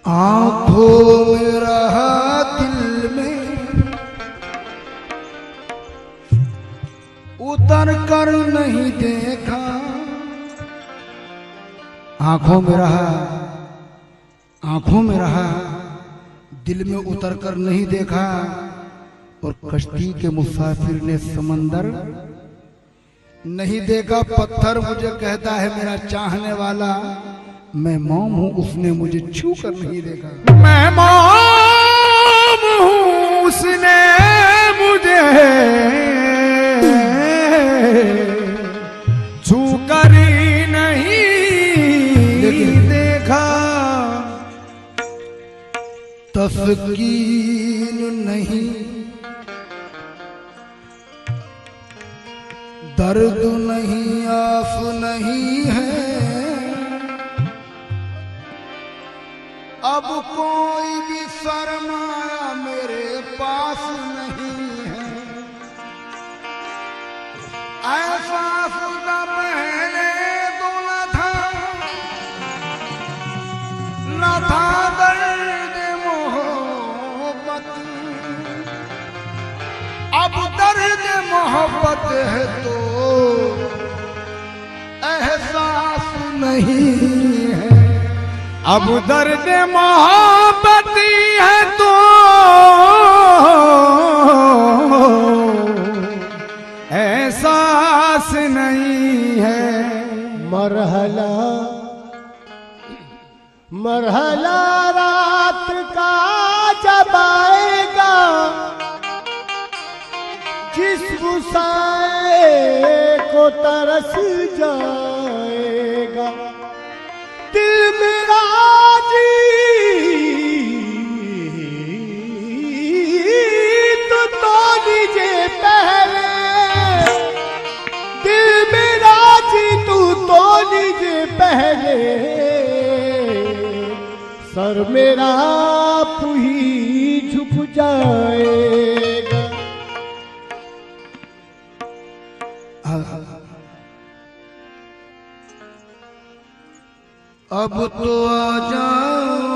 आंखों में रहा दिल में उतर कर नहीं देखा। आंखों में रहा दिल में उतर कर नहीं देखा। और कश्ती के मुसाफिर ने समंदर नहीं देखा। पत्थर मुझे कहता है मेरा चाहने वाला, मैं मौम हूं उसने मुझे छू कर नहीं देखा। मैं मौम हूं उसने मुझे छू कर ही नहीं देखा। तस्कीन नहीं, दर्द नहीं, आस नहीं है। अब कोई भी सरमाया मेरे पास नहीं है। ऐसा खुदा पहले तो न था दर्द मोहब्बत। अब दर्द मोहब्बत है तो एहसास नहीं है। अब दर्द मोहब्बत है तो एहसास नहीं है। मरहला रात का जब आएगा, जिस गुस्से को तरस जाएगा दिल मेरा तो लीजिए पहले। दिल मेरा तू तो लीजिए पहले। सर मेरा आप ही झुक जाएगा। अब तो आ जाओ,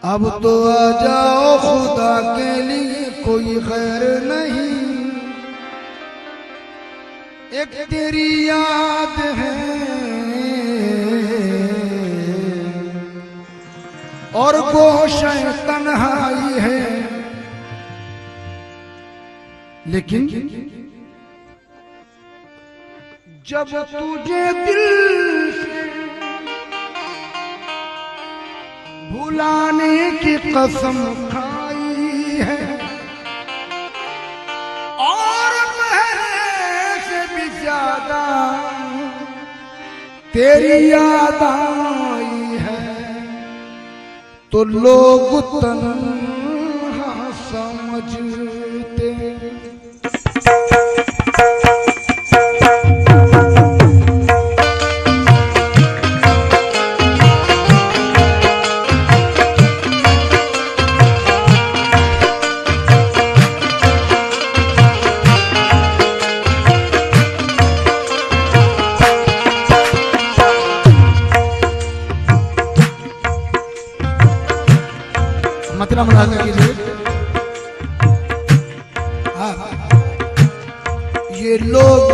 अब तो आ जाओ, खुदा के लिए कोई खैर नहीं। एक तेरी याद है और गोशे तन्हाई है। लेकिन जब तुझे दिल से भुलाने की कसम खाई है और पहले से भी ज्यादा तेरी याद आई है, तो लोग तन्हा समझते। मतलब मुलाज़ा कीजिए। ये लोग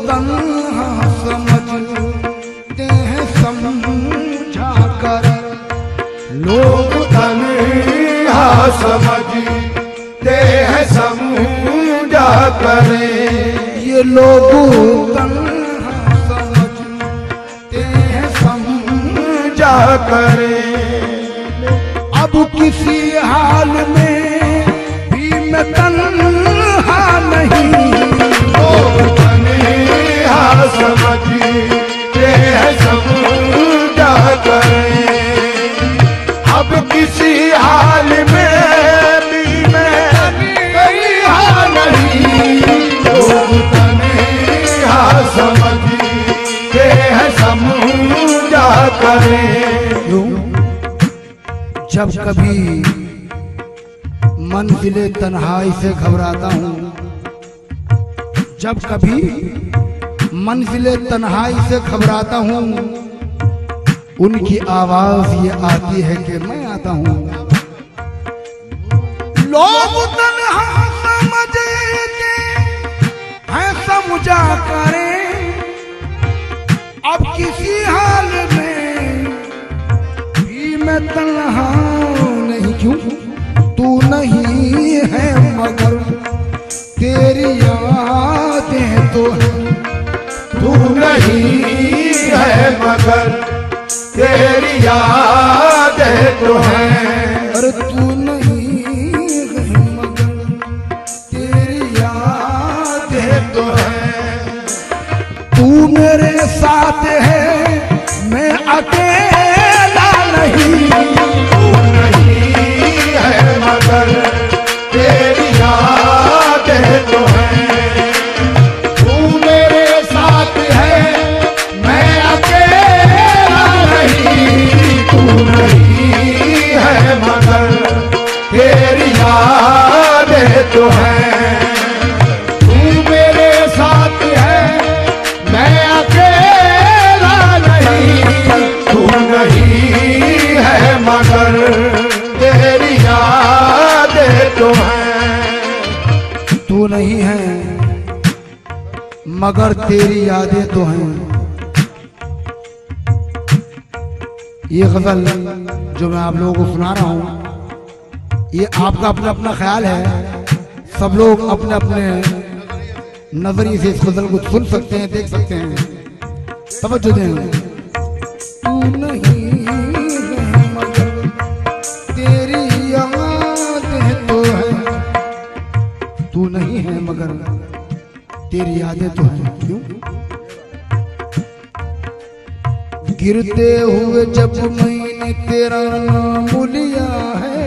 तन्हा समझते हैं समझा कर, लोग तन्हा समझते हैं समझा कर। ये लोग तन्हा समझते हैं समझा कर। अब किसी हाल में भी मैं तन्हा नहीं। लोग तन्हा समझते हैं समझा कर। अब किसी हाल में भी मैं तन्हा नहीं। लोग तन्हा समझते हैं समझा कर। जब कभी मंजिले तन्हाई से घबराता हूँ। जब कभी मंजिले तन्हाई से घबराता हूँ, उनकी आवाज ये आती है कि मैं आता हूँ। लोग तन्हा समझते हैं समझा करें, अब किसी हाल में भी मैं तन्हा नहीं क्यों? तू नहीं है मगर तेरी यादें तो है। तू नहीं है मगर तेरी यादें तो हैं। अरे तू नहीं है मगर तेरी यादें तो है। तू मेरे साथ है, मैं अकेला नहीं। तू नहीं है मगर तेरी यादें तो हैं। तू मेरे साथ है, मैं अकेला नहीं। तू नहीं है मगर तेरी यादें तो हैं। तू मेरे साथ है, मैं अकेला नहीं। तू नहीं है मगर तेरी यादें तो हैं। तू नहीं है मगर तेरी यादें तो हैं। ये गजल जो मैं आप लोगों को सुना रहा हूँ, ये आपका अपना अपना ख्याल है। सब लोग अपने अपने नजरिए से इस गजल को सुन सकते हैं, देख सकते हैं, तवज्जो दें। तू नहीं है मगर तेरी यादें तो हैं। तू नहीं है मगर तेरी यादें तो हैं। क्यों? गिरते हुए जब मैंने तेरा नाम लिया है,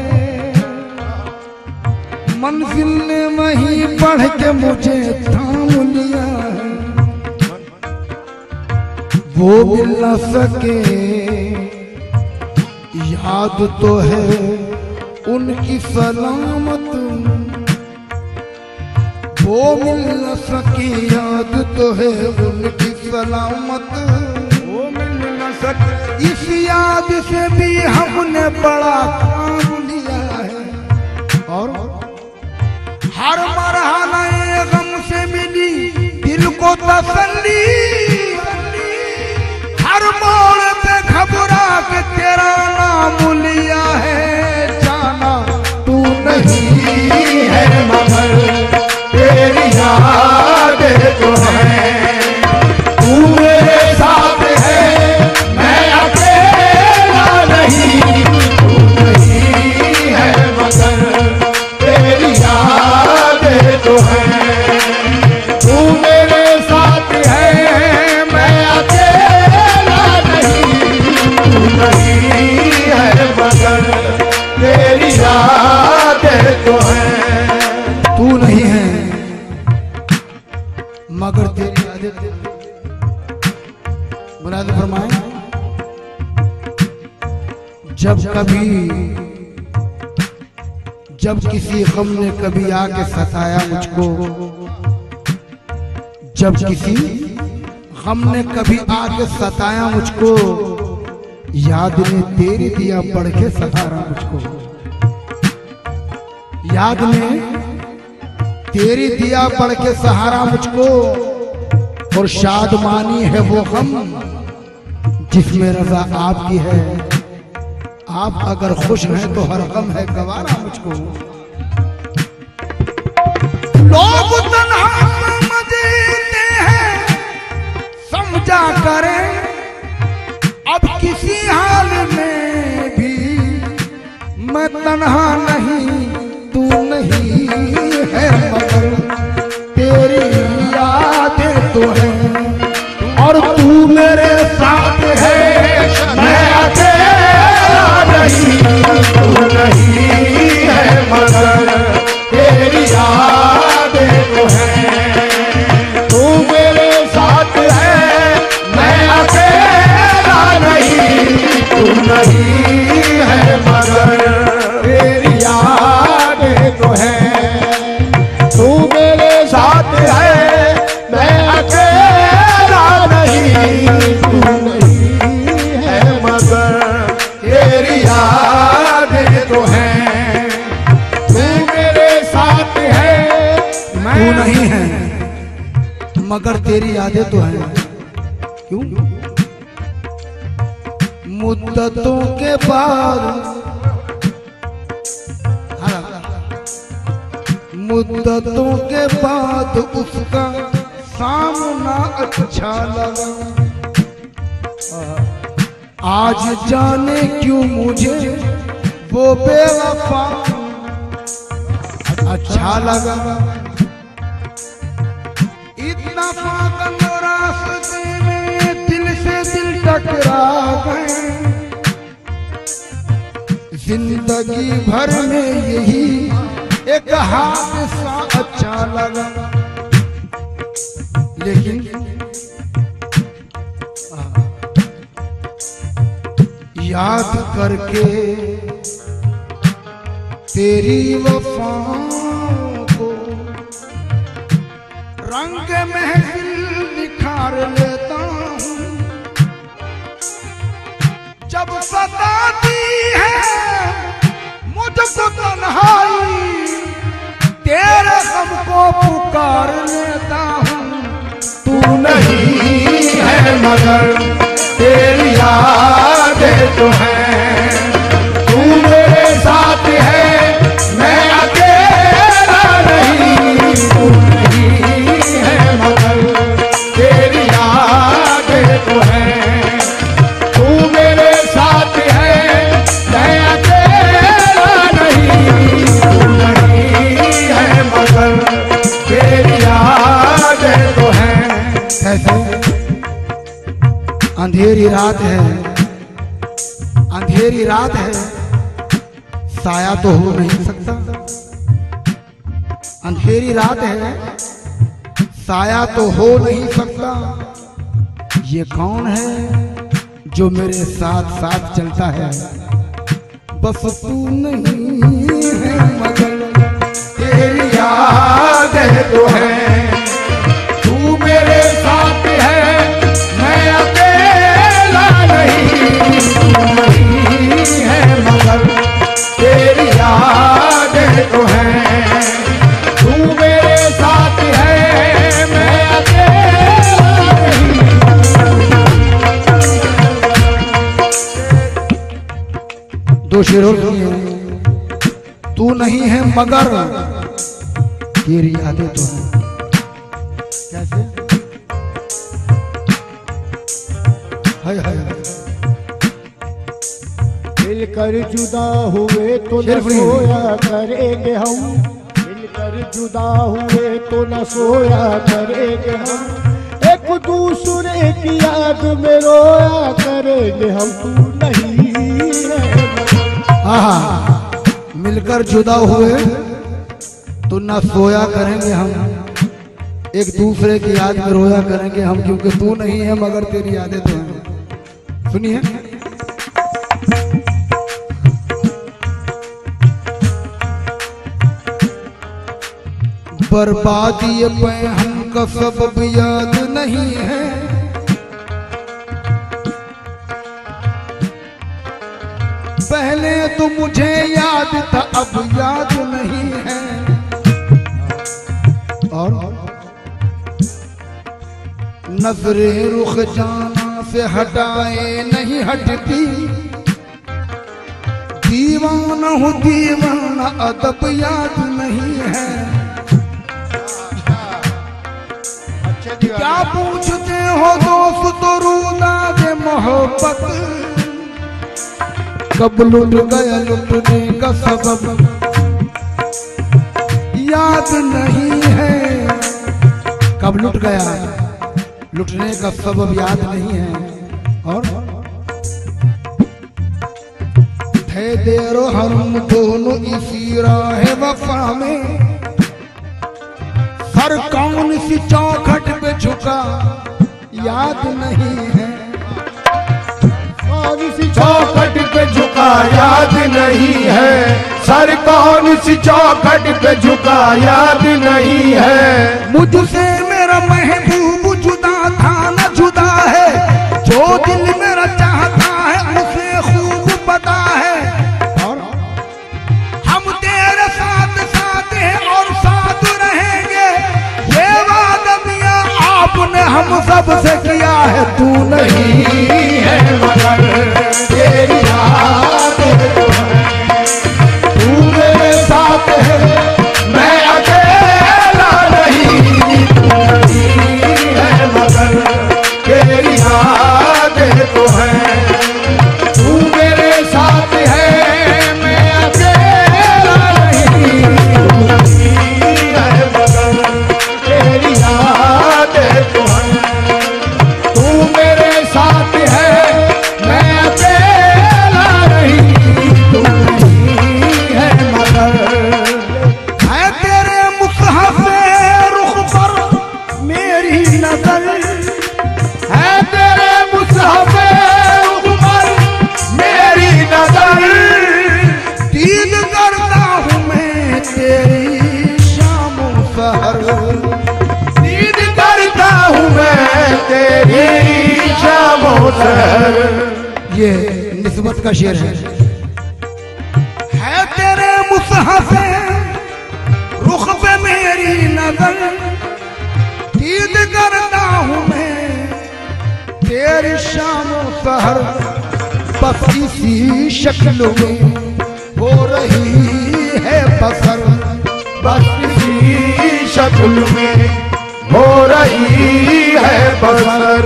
मंजिल ने वहीं पढ़ के मुझे थाम लिया है। वो मिल न सके याद तो है उनकी सलामत। वो मिल न सके याद तो है उनकी सलामत। वो मिल न सके। इस याद से भी हमने बड़ा काम लिया है। और हर मरहला गम से मिली दिल को तसल्ली। हर मोड़ पे घबरा के तेरा नाम लिया है। जाना तू नहीं है मगर तेरी यादें तो हैं। तू मेरे साथ है, मैं अकेला नहीं। तू नहीं है मगर तेरी यादें तो हैं। तू मेरे साथ है, मैं अकेला नहीं। तू नहीं है मगर तेरी यादें तो हैं। तू नहीं है मगर तेरी यादें। मुराद फरमाए, जब किसी गम ने कभी आके सताया मुझको, जब किसी गम ने कभी आके सताया मुझको, याद ने तेरी दिया पढ़ के सहारा मुझको। याद ने तेरी दिया पढ़ के सहारा मुझको। और शादमानी है वो गम जिसमें रजा आपकी है। आप अगर खुश हैं तो हर गम है गवारा मुझको। लोग तन्हा समझते हैं समझा करें, अब किसी हाल में भी मैं तन्हा नहीं। तू नहीं है मगर तेरी यादें तो हैं। और तू मेरे साथ है, मैं अकेला नहीं। तू नहीं है मगर तेरी यादें तो हैं। तू मेरे साथ है, मैं अकेला नहीं। तू नहीं है मगर तेरी यादें तो है, तू मेरे साथ है, मैं अकेला नहीं, तू नहीं है मगर तेरी यादें तो है, तू मेरे साथ है, तू नहीं है मगर तेरी यादें तो हैं। क्यों? मुद्दतों के बाद, मुद्दतों के बाद उसका सामना अच्छा लगा, आज जाने क्यों मुझे वो बेवफा अच्छा लगा। इतना फाकन रास्ते में दिल से दिल टकरा गए, जिंदगी भर में यही एक हादसा अच्छा लगा। लेकिन याद करके तेरी वफाओं को रंग महफिल निखार लेता हूँ, जब सताती है मुझको तन्हाई, तेरे गम को पुकार लेता हूँ। तू नहीं है मगर तेरी यादें तो है, तू मेरे साथ है, मैं अकेला नहीं, तू नहीं है मगर तेरी यादें तो है, तू मेरे साथ है, मैं अकेला नहीं, तू नहीं है मगर तेरी यादें तो है। कैसे? अंधेरी रात है, अंधेरी रात है, साया तो हो नहीं सकता। अंधेरी रात है, साया तो हो नहीं सकता। ये कौन है जो मेरे साथ साथ चलता है? बस तू नहीं है मगर तेरी यादें तो है, तू मेरे साथ है, मैं अकेला नहीं, तू नहीं है मगर तेरी यादें तो है, तू मेरे साथ है, मैं अकेला नहीं। दो शेरों की है, तू नहीं है मगर तेरी यादें तो हैं। कैसे? हाय हाय हाय। मिलकर जुदा हुए तो न शेर फड़ी। सोया करेंगे हम, मिलकर जुदा हुए तो न सोया करेंगे हम, एक दूसरे की याद में रोया करेंगे हम, तू नहीं है मगर। हाँ, मिलकर जुदा हुए तो ना सोया करेंगे हम, एक दूसरे की याद में रोया करेंगे हम, क्योंकि तू नहीं है मगर तेरी यादें तो हैं। सुनिए, बर्बादी पे हमका सबब याद नहीं है, पहले तो मुझे याद था अब याद नहीं है। और नजरे रुख जाना से हटाए नहीं हटती, दीवाना हूँ दीवाना अदब याद नहीं है। क्या पूछते हो दोस्त तो रूदा दे मोहब्बत, कब लुट गया लुटने का सबब याद नहीं है। कब लुट गया लुटने का सबब याद नहीं है। और थे देरो हम दोनों इसी राह वफा में, हर कौन सी चौखट पे झुका याद नहीं है। कौन सी चौखट पे झुका याद नहीं है, सर कौन सी चौखट पे झुका याद नहीं है। मुझसे मेरा महबूब जुदा था न जुदा है, जो दिल मेरा चाहता है उसे खूब पता है। और हम तेरे साथ साथ हैं और साथ रहेंगे, ये वादा मियां आपने हम सब से किया है। तू नहीं है मगर तेरी याद है, तू मेरे साथ है मैं अकेला नहीं। तू नहीं है मगर तेरी याद तो है, तू मेरे साथ है मैं अकेला नहीं। तू नहीं है मगर तेरी याद तो है, तू मेरे साथ है मैं अकेला नहीं। तू नहीं है मगर है तेरे मुसहफ रुख पर मेरी नजर, है तेरे मुसहफ उमर मेरी नजर। दीद करता हूँ मैं तेरी शाम सहर। दीद करता हूँ मैं तेरी शामों सहर। ये निस्बत का शेर है तेरे मुसहफ रुख पे मेरी नजर, दीद करता हूँ मैं तेरी शाम सहर। बस इसी शक्ल में हो रही है बसर, बस इसी शक्ल में हो रही है बसर।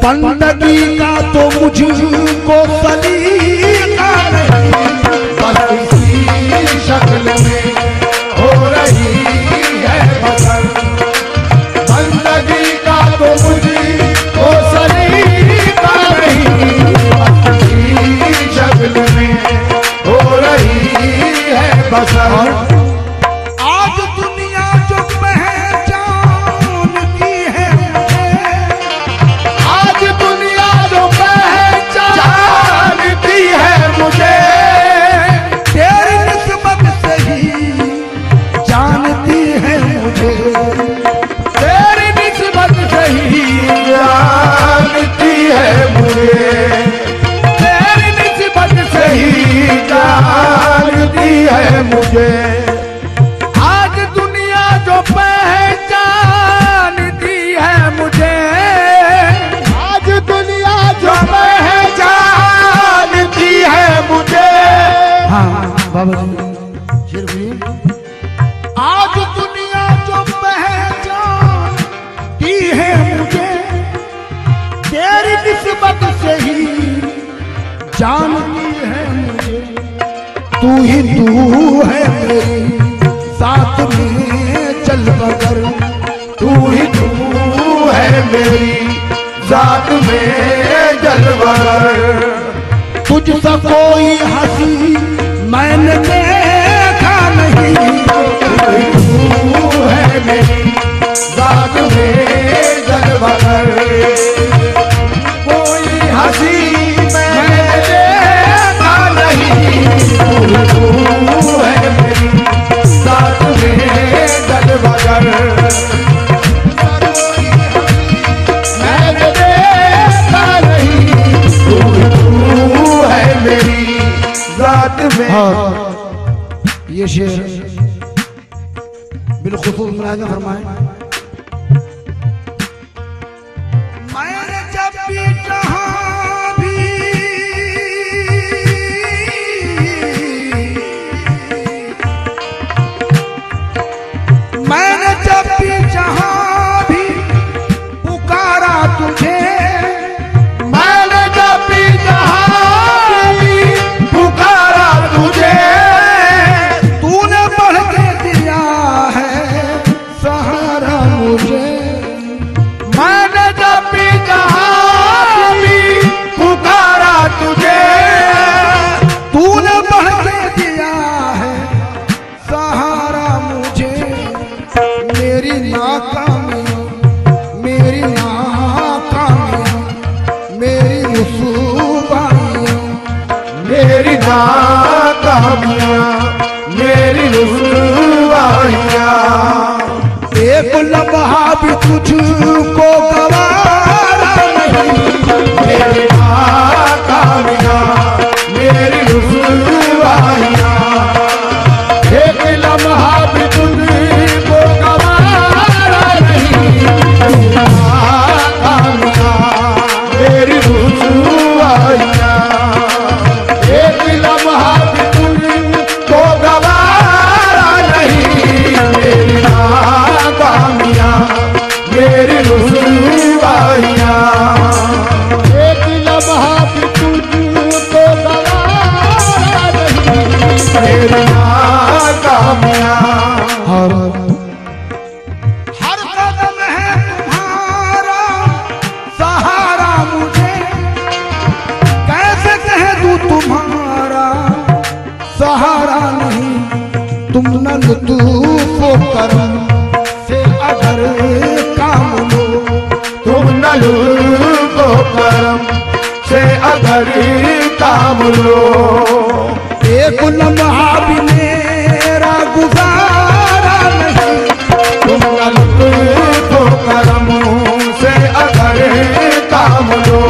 बंदगी का तो मुझको सलीका नहीं, बस इसी शक्ल में हो रही है बसर। बंदगी का तो मुझको सलीका नहीं, बस इसी शक्ल में हो रही है बसर। आज दुनिया जो पहचानती है मुझे, आज दुनिया जो पहचानती है मुझे, तेरी निस्बत से ही जानती है मुझे। तेरी निस्बत से ही जानती है मुझे, तेरी निस्बत से ही जानती है मुझे। आज दुनिया जो पहचानती है मुझे, आज दुनिया जो पहचानती है मुझे। हाँ बाबा जी शेर बोलिए। आज दुनिया जो पहचानती है मुझे, तेरी निस्बत से ही जानती है मुझे। तू ही तू है मेरी साथ में चल बगर, तू ही तू है मेरी जात में जलवर। तुझसा कोई हंसी मैंने देखा नहीं। तू है मेरी जात में जलवर। कोई हंसी मैंने देखा नहीं। तू है मेरी जात में जलवर। मैंने देखा नहीं। तू है मेरी जात में। और ये शेर बिलखुसूस मुलाहिजा फरमाए। मैंने जब भी जहां भी मैंने जब भी जहां भी पुकारा तुझे, मैंने जब भी जहां भी पुकारा तुझे, तूने बढ़ के दिया है सहारा और हर कदम है तुम्हारा सहारा, मुझे कैसे कह दूं तुम्हारा सहारा नहीं। तुम न लुत्फ़ो करम से अगर काम लो, तुम न लुत्फ़ो करम से अगर काम लो। एक लम्हा भी मेरा गुजारा नहीं, तुम न लुत्फ़ो करम से अगर काम लो।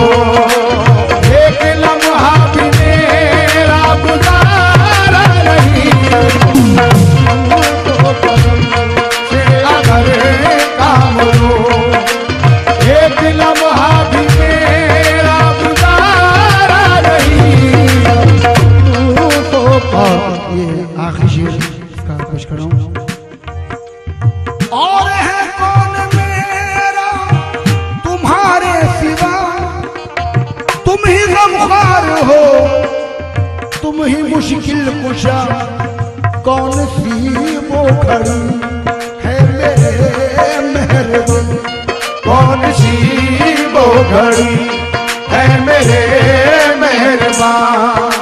एक लम्हा भी मेरा गुजारा नहीं, लुत्फ़ो करम से अगर काम लो। एक लम्हा भी मेरा गुजारा नहीं, और ये आखिरी शेर इसका कुछ करूं। और है कौन मेरा तुम्हारे सिवा, तुम ही गमख्वार हो, तुम ही मुश्किल कुशा, कौन सी वो घड़ी है मेरे मेहरबान। कौन सी वो घड़ी है मेरे मेहरबान।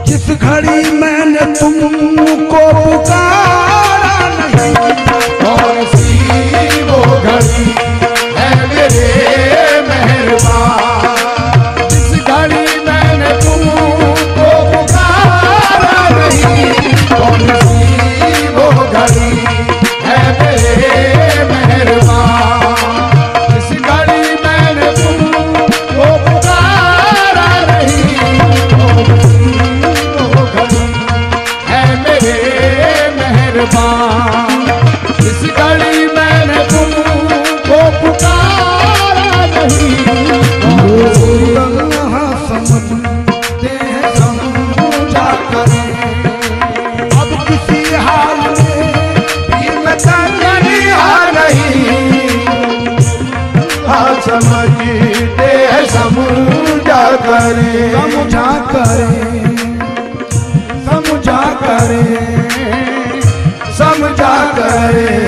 जिस घड़ी मैंने तुमको पुकारा नहीं, कौन सी वो घड़ी है मेरे मेहरबान। जिस घड़ी मैंने तुमको पुकारा नहीं, कौन सी वो घड़ी है मेरे मेहरबान। जिस घड़ी मैंने तुमको पुकारा नहीं, कौन सी वो घड़ी है मेरे मेहरबान। इस घड़ी मैंने तुमको पुकारा नहीं, समझते हैं समझा करें। अब किसी हाल में भी मैं तन्हा नहीं। हाँ समझते हैं समझा करें, समझा करें, समझा करें, समझा करें।